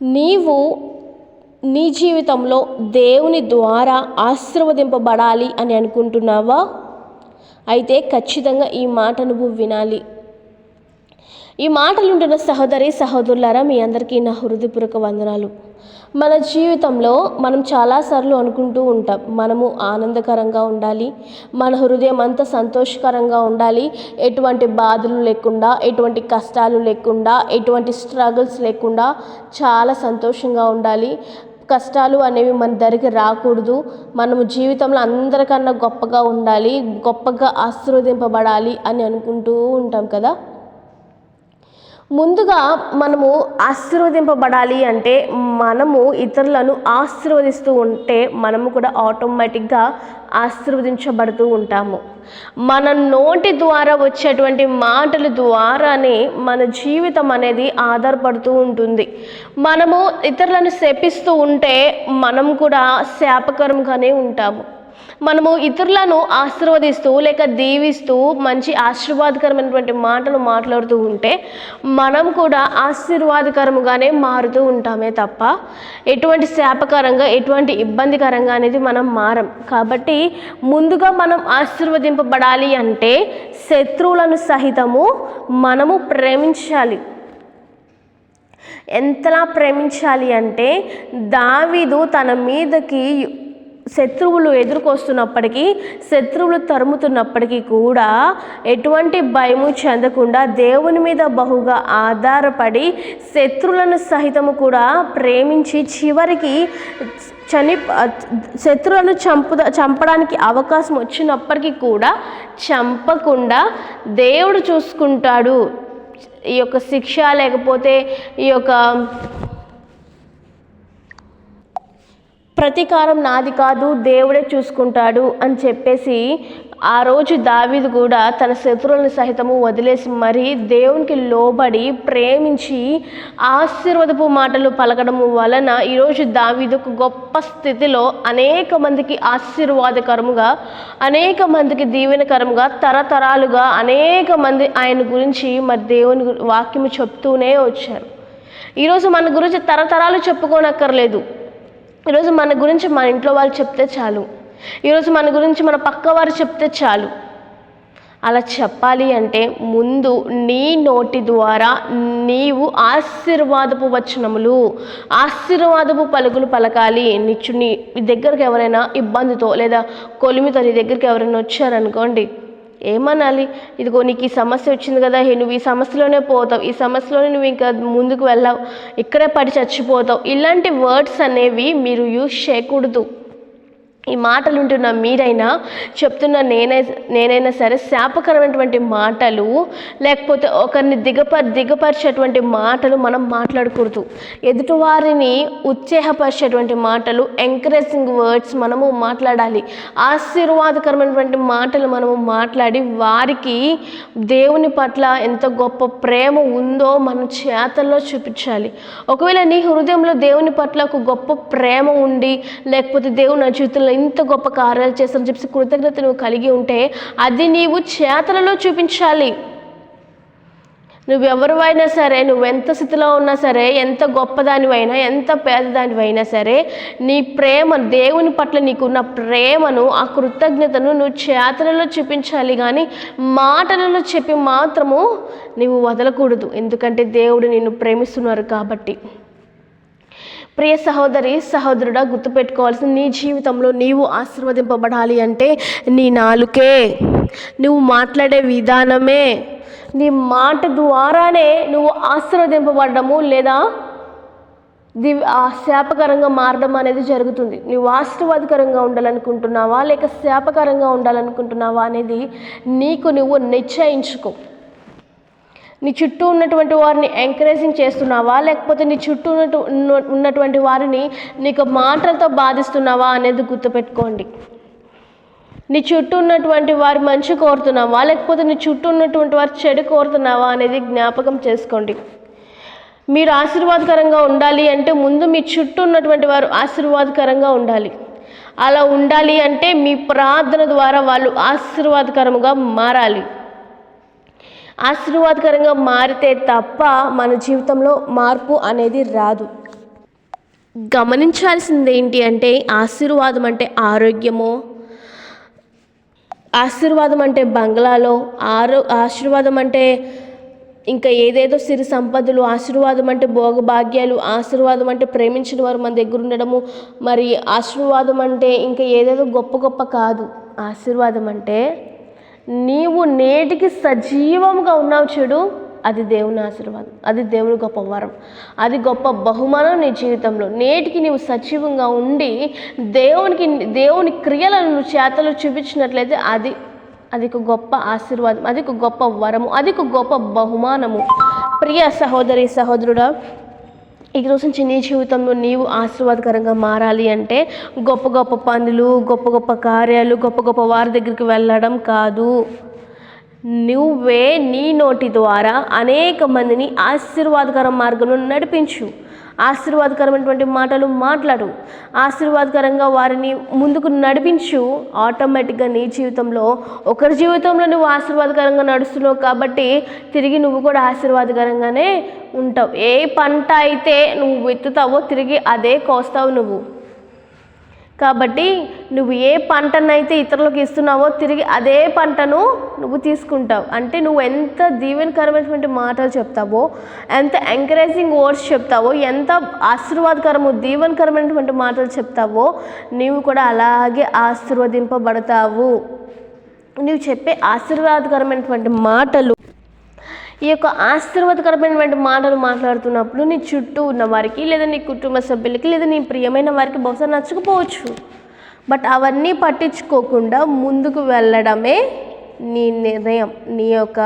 నీవు నీ జీవితంలో దేవుని ద్వారా ఆశీర్వదింపబడాలి అని అనుకుంటున్నావా? అయితే ఖచ్చితంగా ఈ మాట నువ్వు వినాలి. ఈ మాటలు ఉంటున్న సహోదరి సహోదరులారా, మీ అందరికీ నా హృదయపూర్వక వందనాలు. మన జీవితంలో మనం చాలాసార్లు అనుకుంటూ ఉంటాం, మనము ఆనందకరంగా ఉండాలి, మన హృదయం అంతా సంతోషకరంగా ఉండాలి, ఎటువంటి బాధలు లేకుండా, ఎటువంటి కష్టాలు లేకుండా, ఎటువంటి స్ట్రగుల్స్ లేకుండా చాలా సంతోషంగా ఉండాలి. కష్టాలు అనేవి మన దగ్గరికి రాకూడదు. మనము జీవితంలో అందరికన్నా గొప్పగా ఉండాలి, గొప్పగా ఆశీర్వదింపబడాలి అని అనుకుంటూ ఉంటాం కదా. ముందుగా మనము ఆశీర్వదింపబడాలి అంటే మనము ఇతరులను ఆశీర్వదిస్తూ ఉంటే మనము కూడా ఆటోమేటిక్గా ఆశీర్వదించబడుతూ ఉంటాము. మన నోటి ద్వారా వచ్చేటువంటి మాటల ద్వారానే మన జీవితం అనేది ఆధారపడుతూ ఉంటుంది. మనము ఇతరులను శపిస్తూ ఉంటే మనం కూడా శాపకరంగానే ఉంటాము. మనము ఇతరులను ఆశీర్వదిస్తూ లేక దీవిస్తూ మంచి ఆశీర్వాదకరమైనటువంటి మాటలు మాట్లాడుతూ ఉంటే మనం కూడా ఆశీర్వాదకరముగానే మారుతూ ఉంటామే తప్ప ఎటువంటి శాపకరంగా, ఎటువంటి ఇబ్బందికరంగా అనేది మనం మారం. కాబట్టి ముందుగా మనం ఆశీర్వదింపబడాలి అంటే శత్రువులను సహితము మనము ప్రేమించాలి. ఎంతలా ప్రేమించాలి అంటే దావీదు తన మీదకి శత్రువులు ఎదుర్కొస్తున్నప్పటికీ, శత్రువులు తరుముతున్నప్పటికీ కూడా ఎటువంటి భయము చెందకుండా దేవుని మీద బహుగా ఆధారపడి శత్రువులను సహితము కూడా ప్రేమించి చివరికి శత్రువులను చంపడానికి అవకాశం వచ్చినప్పటికీ కూడా చంపకుండా దేవుడు చూసుకుంటాడు. ఈ యొక్క శిక్ష లేకపోతే ఈ యొక్క ప్రతీకారం నాది కాదు, దేవుడే చూసుకుంటాడు అని చెప్పేసి ఆ రోజు దావీదు కూడా తన శత్రువులను సహితము వదిలేసి మరీ దేవునికి లోబడి ప్రేమించి ఆశీర్వాదపు మాటలు పలకడం వలన ఈరోజు దావీదు ఒక గొప్ప స్థితిలో అనేక మందికి ఆశీర్వాదకరముగా, అనేక మందికి దీవెనకరముగా, తరతరాలుగా అనేక మంది ఆయన గురించి మరి దేవుని వాక్యము చెప్తూనే వచ్చారు. ఈరోజు మన గురించి తరతరాలు చెప్పుకోనక్కర్లేదు. ఈరోజు మన గురించి మన ఇంట్లో వాళ్ళు చెప్తే చాలు, ఈరోజు మన గురించి మన పక్క వారు చెప్తే చాలు. అలా చెప్పాలి అంటే ముందు నీ నోటి ద్వారా నీవు ఆశీర్వాదపు వచనములు, ఆశీర్వాదపు పలుకులు పలకాలి. నీ దగ్గరికి ఎవరైనా ఇబ్బందితో లేదా కొలిమితో నీ దగ్గరికి ఎవరైనా వచ్చారనుకోండి, ఏమనాలి? ఇదిగో నీకు ఈ సమస్య వచ్చింది కదా, నువ్వు ఈ సమస్యలోనే పోతావు, ఈ సమస్యలోనే నువ్వు ఇంకా ముందుకు వెళ్ళావు, ఇక్కడే పడి చచ్చిపోతావు. ఇలాంటి వర్డ్స్ అనేవి మీరు యూజ్ చేయకూడదు. ఈ మాటలు ఉంటున్న మీరైనా చెప్తున్న నేనైనా సరే శాపకరమైనటువంటి మాటలు లేకపోతే ఒకరిని దిగపరిచేటువంటి మాటలు మనం మాట్లాడకూడదు. ఎదుటివారిని ఉత్సాహపరిచేటువంటి మాటలు, ఎంకరేజింగ్ వర్డ్స్ మనము మాట్లాడాలి. ఆశీర్వాదకరమైనటువంటి మాటలు మనము మాట్లాడి వారికి దేవుని పట్ల ఎంత గొప్ప ప్రేమ ఉందో మనం చేతల్లో చూపించాలి. ఒకవేళ నీ హృదయంలో దేవుని పట్ల ఒక గొప్ప ప్రేమ ఉండి లేకపోతే దేవుని నా జీవితంలో ఇంత గొప్ప కార్యాలు చేస్తారని చెప్పి కృతజ్ఞత నువ్వు కలిగి ఉంటే అది నీవు చేతలలో చూపించాలి. నువ్వెవరివైనా సరే, నువ్వెంత స్థితిలో ఉన్నా సరే, ఎంత గొప్పదానివైనా, ఎంత పేదదానివైనా సరే, నీ ప్రేమ, దేవుని పట్ల నీకున్న ప్రేమను, ఆ కృతజ్ఞతను నువ్వు చేతలలో చూపించాలి. కానీ మాటలలో చెప్పి మాత్రము నీవు వదలకూడదు. ఎందుకంటే దేవుడు నిన్ను ప్రేమిస్తున్నారు కాబట్టి. ప్రియ సహోదరి సహోదరుడా, గుర్తుపెట్టుకోవాల్సిన నీ జీవితంలో నీవు ఆశీర్వదింపబడాలి అంటే నీ నాలుకే, నువ్వు మాట్లాడే విధానమే, నీ మాట ద్వారానే నువ్వు ఆశీర్వదింపబడము లేదా శాపకరంగా మారడం అనేది జరుగుతుంది. నువ్వు ఆశీర్వాదకరంగా ఉండాలనుకుంటున్నావా లేక శాపకరంగా ఉండాలనుకుంటున్నావా అనేది నీకు నువ్వు నిశ్చయించుకో. నీ చుట్టూ ఉన్నటువంటి వారిని ఎంకరేజింగ్ చేస్తున్నావా లేకపోతే నీ చుట్టూ ఉన్నటువంటి వారిని నీకు మాటలతో బాధిస్తున్నావా అనేది గుర్తుపెట్టుకోండి. నీ చుట్టూ ఉన్నటువంటి వారి మంచి కోరుతున్నావా లేకపోతే నీ చుట్టూ ఉన్నటువంటి వారి చెడు కోరుతున్నావా అనేది జ్ఞాపకం చేసుకోండి. మీరు ఆశీర్వాదకరంగా ఉండాలి అంటే ముందు మీ చుట్టూ ఉన్నటువంటి వారు ఆశీర్వాదకరంగా ఉండాలి. అలా ఉండాలి అంటే మీ ప్రార్థన ద్వారా వాళ్ళు ఆశీర్వాదకరంగా మారాలి. ఆశీర్వాదకరంగా మారితే తప్ప మన జీవితంలో మార్పు అనేది రాదు. గమనించాల్సింది ఏంటి అంటే ఆశీర్వాదం అంటే ఆరోగ్యమో, ఆశీర్వాదం అంటే బంగ్లాలో, ఆశీర్వాదం అంటే ఇంకా ఏదేదో సిరి సంపదలు, ఆశీర్వాదం అంటే భోగభాగ్యాలు, ఆశీర్వాదం అంటే ప్రేమించిన వారు మన దగ్గర ఉండడము, మరి ఆశీర్వాదం అంటే ఇంకా ఏదేదో గొప్ప గొప్ప కాదు. ఆశీర్వాదం అంటే నీవు నేటికి సజీవంగా ఉన్నావు చూడు, అది దేవుని ఆశీర్వాదం, అది దేవుని గొప్ప వరం, అది గొప్ప బహుమానం నీ జీవితంలో. నేటికి నీవు సజీవంగా ఉండి దేవుని క్రియలను నువ్వు చేతలు చూపించినట్లయితే అది ఒక గొప్ప ఆశీర్వాదం, అది ఒక గొప్ప వరము, అది ఒక గొప్ప బహుమానము. ప్రియ సహోదరి సహోదరుడా, ఈ రోజు నుంచి నీ జీవితంలో నీవు ఆశీర్వాదకరంగా మారాలి అంటే గొప్ప గొప్ప పనులు, గొప్ప గొప్ప కార్యాలు, గొప్ప గొప్ప వారి దగ్గరికి వెళ్ళడం కాదు. నువ్వే నీ నోటి ద్వారా అనేక మందిని ఆశీర్వాదకర మార్గంలో నడిపించు. ఆశీర్వాదకరమైనటువంటి మాటలు మాట్లాడు, ఆశీర్వాదకరంగా వారిని ముందుకు నడిపించు. ఆటోమేటిక్గా నీ జీవితంలో, ఒకరి జీవితంలో నువ్వు ఆశీర్వాదకరంగా నడుస్తున్నావు కాబట్టి తిరిగి నువ్వు కూడా ఆశీర్వాదకరంగానే ఉంటావు. ఏ పంట అయితే నువ్వు విత్తుతావో తిరిగి అదే కోస్తావు నువ్వు. కాబట్టి నువ్వు ఏ పంటనైతే ఇతరులకు ఇస్తున్నావో తిరిగి అదే పంటను నువ్వు తీసుకుంటావు. అంటే నువ్వు ఎంత దీవెనకరమైనటువంటి మాటలు చెప్తావో, ఎంత ఎంకరేజింగ్ వర్డ్స్ చెప్తావో, ఎంత ఆశీర్వాదకరము దీవెనకరమైనటువంటి మాటలు చెప్తావో నీవు కూడా అలాగే ఆశీర్వదింపబడతావు. నువ్వు చెప్పే ఆశీర్వాదకరమైనటువంటి మాటలు, ఈ యొక్క ఆశీర్వాదకరమైనటువంటి మాటలు మాట్లాడుతున్నప్పుడు నీ చుట్టూ ఉన్న వారికి, లేదా నీ కుటుంబ సభ్యులకి, లేదా నీ ప్రియమైన వారికి బహుశా నచ్చకపోవచ్చు. బట్ అవన్నీ పట్టించుకోకుండా ముందుకు వెళ్ళడమే నీ నిర్ణయం, నీ యొక్క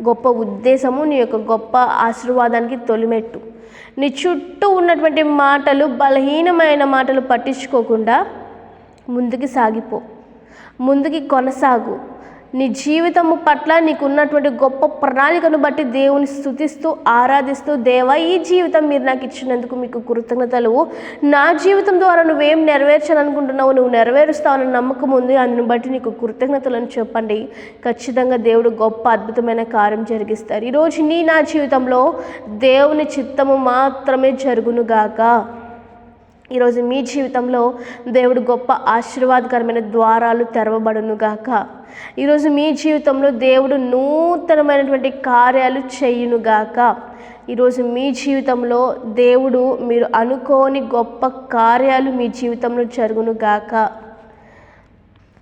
గొప్ప ఉద్దేశము, నీ యొక్క గొప్ప ఆశీర్వాదానికి తొలిమెట్టు. నీ చుట్టూ ఉన్నటువంటి మాటలు, బలహీనమైన మాటలు పట్టించుకోకుండా ముందుకు సాగిపో, ముందుకి కొనసాగు. నీ జీవితము పట్ల నీకున్నటువంటి గొప్ప ప్రణాళికను బట్టి దేవుని స్తుతిస్తూ ఆరాధిస్తూ, దేవా ఈ జీవితం మీరు నాకు ఇచ్చినందుకు మీకు కృతజ్ఞతలు, నా జీవితం ద్వారా నువ్వేం నెరవేర్చాలనుకుంటున్నావు నువ్వు నెరవేరుస్తావని నమ్మకం ఉంది, అందుని బట్టి నీకు కృతజ్ఞతలను చెప్పండి. ఖచ్చితంగా దేవుడు గొప్ప అద్భుతమైన కార్యం జరిగిస్తారు. ఈరోజు నా జీవితంలో దేవుని చిత్తము మాత్రమే జరుగునుగాక. ఈరోజు మీ జీవితంలో దేవుడు గొప్ప ఆశీర్వాదకరమైన ద్వారాలు తెరవబడునుగాక. ఈరోజు మీ జీవితంలో దేవుడు నూతనమైనటువంటి కార్యాలు చేయునుగాక. ఈరోజు మీ జీవితంలో దేవుడు మీరు అనుకోని గొప్ప కార్యాలు మీ జీవితంలో జరుగునుగాక.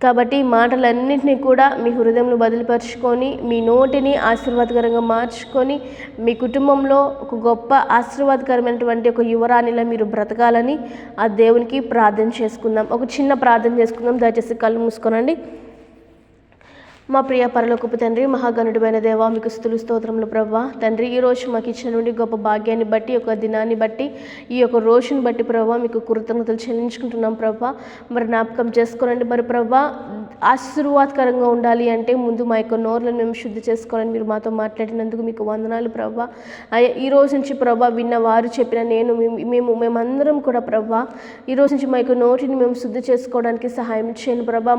కాబట్టి ఈ మాటలన్నింటినీ కూడా మీ హృదయంలో బదిలిపరుచుకొని, మీ నోటిని ఆశీర్వాదకరంగా మార్చుకొని, మీ కుటుంబంలో ఒక గొప్ప ఆశీర్వాదకరమైనటువంటి ఒక యువరాణిలా మీరు బ్రతకాలని ఆ దేవునికి ప్రార్థన చేసుకుందాం. ఒక చిన్న ప్రార్థన చేసుకుందాం. దయచేసి కళ్ళు మూసుకోనండి. మా ప్రియ పరలోకపు తండ్రి, మహాగణుడైన దేవా, మీకు స్తుతులు స్తోత్రములు ప్రభా. తండ్రి, ఈరోజు మాకు ఇచ్చిన నుండి గొప్ప భాగ్యాన్ని బట్టి, ఒక దినాన్ని బట్టి, ఈ యొక్క రోజుని బట్టి ప్రభా మీకు కృతజ్ఞతలు చెల్లించుకుంటున్నాం ప్రభా. మరి జ్ఞాపకం చేసుకోనండి. మరి ప్రభా, ఆశీర్వాదకరంగా ఉండాలి అంటే ముందు మా యొక్క నోర్లను మేము శుద్ధి చేసుకోవాలని మీరు మాతో మాట్లాడినందుకు మీకు వందనాలు ప్రభా. ఈ రోజు నుంచి ప్రభా విన్న వారు చెప్పిన మేమందరం కూడా ప్రభా ఈరోజు నుంచి మా యొక్క నోటిని మేము శుద్ధి చేసుకోవడానికి సహాయం చేయండి ప్రభా.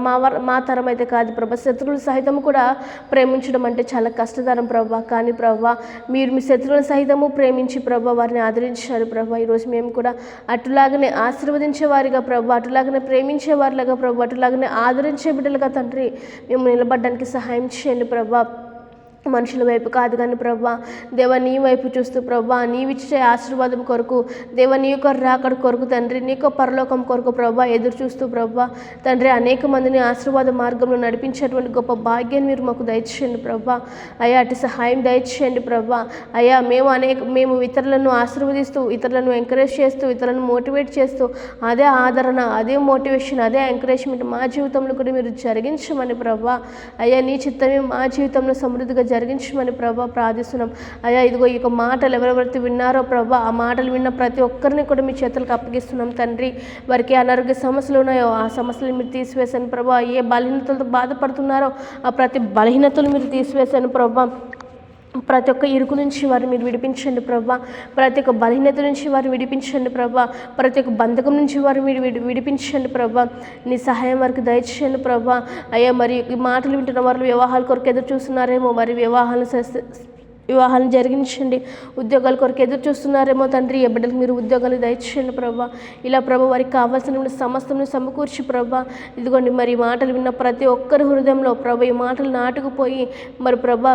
మా తరం అయితే కాదు ప్రభా, శత్రువులు సహితము కూడా ప్రేమించడం అంటే చాలా కష్టతరం ప్రభా. కానీ ప్రభా, మీరు మీ శత్రువుల సహితము ప్రేమించి ప్రభా వారిని ఆదరించారు ప్రభా. ఈరోజు మేము కూడా అటులాగనే ఆశీర్వదించేవారిగా ప్రభా, అటులాగనే ప్రేమించేవారిలాగా ప్రభా, అటులాగనే ఆదరించే బిడ్డలుగా తండ్రి మేము నిలబడడానికి సహాయం చేయండి ప్రభా. మనుషుల వైపు కాదు కానీ ప్రభా, దేవ నీ వైపు చూస్తూ ప్రభా, నీవిచ్చే ఆశీర్వాదం కొరకు, దేవ నీ యొక్క రాకడ కొరకు తండ్రి, నీ యొక్క పరలోకం కొరకు ప్రభా ఎదురు చూస్తూ ప్రభా తండ్రి అనేక మందిని ఆశీర్వాద మార్గంలో నడిపించేటువంటి గొప్ప భాగ్యాన్ని మీరు మాకు దయచేయండి ప్రభా. అయ్యా అటు సహాయం దయచేయండి ప్రభా. అయ్యా మేము ఇతరులను ఆశీర్వదిస్తూ, ఇతరులను ఎంకరేజ్ చేస్తూ, ఇతరులను మోటివేట్ చేస్తూ, అదే ఆదరణ, అదే మోటివేషన్, అదే ఎంకరేజ్మెంట్ మా జీవితంలో కూడా మీరు జరిగించమని ప్రభా. అయ్యా నీ చిత్తమే మా జీవితంలో సమృద్ధిగా జరిగించమని ప్రభా ప్రార్థిస్తున్నాం. అయ్యా ఇదిగో ఈ మాటలు ఎవరెవరైతే విన్నారో ప్రభా, ఆ మాటలు విన్న ప్రతి ఒక్కరిని కూడా మీ చేతులకు అప్పగిస్తున్నాం తండ్రి. వారికి అనారోగ్య సమస్యలు ఉన్నాయో ఆ సమస్యలు మీరు తీసివేశాను ప్రభా. ఏ బలహీనతలతో బాధపడుతున్నారో ఆ ప్రతి బలహీనతలు మీరు తీసివేశాను ప్రభా. ప్రతి ఒక్క ఇరుకు నుంచి వారిని మీరు విడిపించండి ప్రభా. ప్రతి ఒక్క బలహీనత నుంచి వారిని విడిపించండి ప్రభా. ప్రతి ఒక్క బంధకం నుంచి వారు మీరు విడిపించండి ప్రభా. నీ సహాయం వారికి దయచేయండి ప్రభా. అయ్యా మరి ఈ మాటలు వింటున్న వారు వివాహాల కొరకు ఎదురు చూస్తున్నారేమో, వారి వివాహాలను వివాహాలను జరిగించండి. ఉద్యోగాల కొరకు ఎదురు చూస్తున్నారేమో తండ్రి, ఏ బిడ్డలకు మీరు ఉద్యోగాలు దయచేయండి ప్రభా. ఇలా ప్రభా వారికి కావాల్సిన సమస్తను సమకూర్చి ప్రభా, ఇదిగోండి మరి ఈ మాటలు విన్న ప్రతి ఒక్కరి హృదయంలో ప్రభా ఈ మాటలు నాటుకుపోయి మరి ప్రభా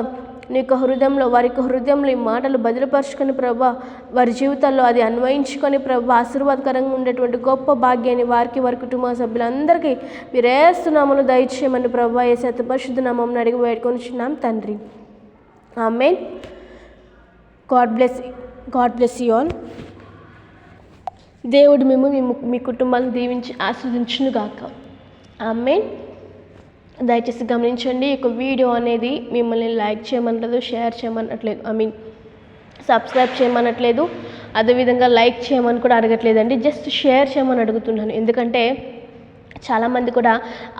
నీ యొక్క హృదయంలో వారి యొక్క హృదయంలో ఈ మాటలు బదిలపరుచుకొని ప్రభా వారి జీవితాల్లో అది అన్వయించుకొని ప్రభా ఆశీర్వాదకరంగా ఉండేటువంటి గొప్ప భాగ్యాన్ని వారి కుటుంబ సభ్యులందరికీ మీరేస్తున్నామని దయచేయమని ప్రభా యేసు అతి పరిశుద్ధ నామమున అడిగి వేడుకొనిచున్నాం తండ్రి. Amen. God bless you all. దేవుడు మేము మీ కుటుంబాలను దీవించి ఆశీర్వదించునుగాక. ఆమేన్. దయచేసి గమనించండి, ఈ యొక్క వీడియో అనేది మిమ్మల్ని లైక్ చేయమనట్లేదు, షేర్ చేయమనట్లేదు, సబ్స్క్రైబ్ చేయమనట్లేదు, అదేవిధంగా లైక్ చేయమని కూడా అడగట్లేదండి. జస్ట్ షేర్ చేయమని అడుగుతున్నాను. ఎందుకంటే చాలామంది కూడా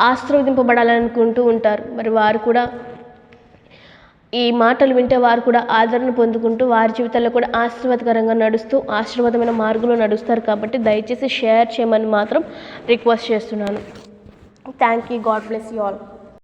ఆశీర్వదింపబడాలనుకుంటూ ఉంటారు. మరి వారు కూడా ఈ మాటలు వింటే వారు కూడా ఆదరణ పొందుకుంటూ వారి జీవితాల్లో కూడా ఆశీర్వాదకరంగా నడుస్తూ ఆశీర్వాదమైన మార్గంలో నడుస్తారు. కాబట్టి దయచేసి షేర్ చేయమని మాత్రం రిక్వెస్ట్ చేస్తున్నాను. Thank you. God bless you all.